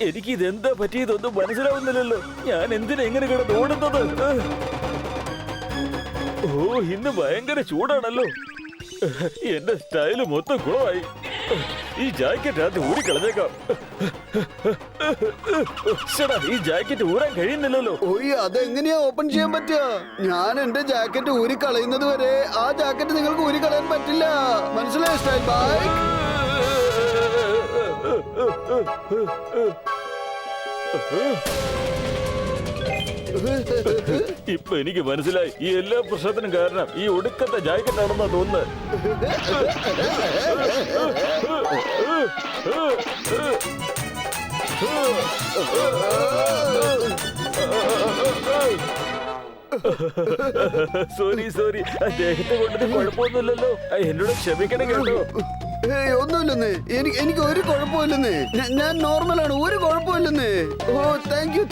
എനിക്ക് ഇതെന്താ പറ്റിയതൊന്നും മനസ്സിലാവുന്നില്ലല്ലോ. ഞാൻ എന്തിനാ എങ്ങനെ കിടന്ന് ഓടുന്നത്? ഓ, ഇന്ന് ഭയങ്കര ചൂടാണല്ലോ. എന്റെ സ്റ്റൈല് മൊത്തം കുളമായി. ഈ ജാക്കറ്റ് അത് ഊരിക്കളഞ്ഞേക്കാം. ഈ ജാക്കറ്റ് ഊരാൻ കഴിയുന്നില്ലല്ലോ. ഓയ്, അതെങ്ങനെയാ ഓപ്പൺ ചെയ്യാൻ പറ്റുക? ഞാൻ എന്റെ ജാക്കറ്റ് ഊരി കളയുന്നത് വരെ ആ ജാക്കറ്റ് നിങ്ങൾക്ക് ഊരി കളയാൻ പറ്റില്ല. മനസ്സിലായോ സ്റ്റൈൽ ബൈക്ക്? ഇപ്പൊ എനിക്ക് മനസ്സിലായി, ഈ എല്ലാ പ്രശ്നത്തിനും കാരണം ഈ ഒടുക്കത്തെ ജാക്കറ്റ് ആണെന്നാ തോന്നുന്നത്. സോറി, ദേഹത്തെ കൊണ്ടത് കുഴപ്പമൊന്നുമില്ലല്ലോ. എന്നോട് ക്ഷമിക്കണം കേട്ടോ. ഒന്നുമില്ലെന്നേ, എനിക്ക് ഒരു കുഴപ്പമില്ലെന്നേ. ഞാൻ നോർമലാണ്, ഒരു കുഴപ്പമില്ലെന്നേ. ഓ, താങ്ക് യു.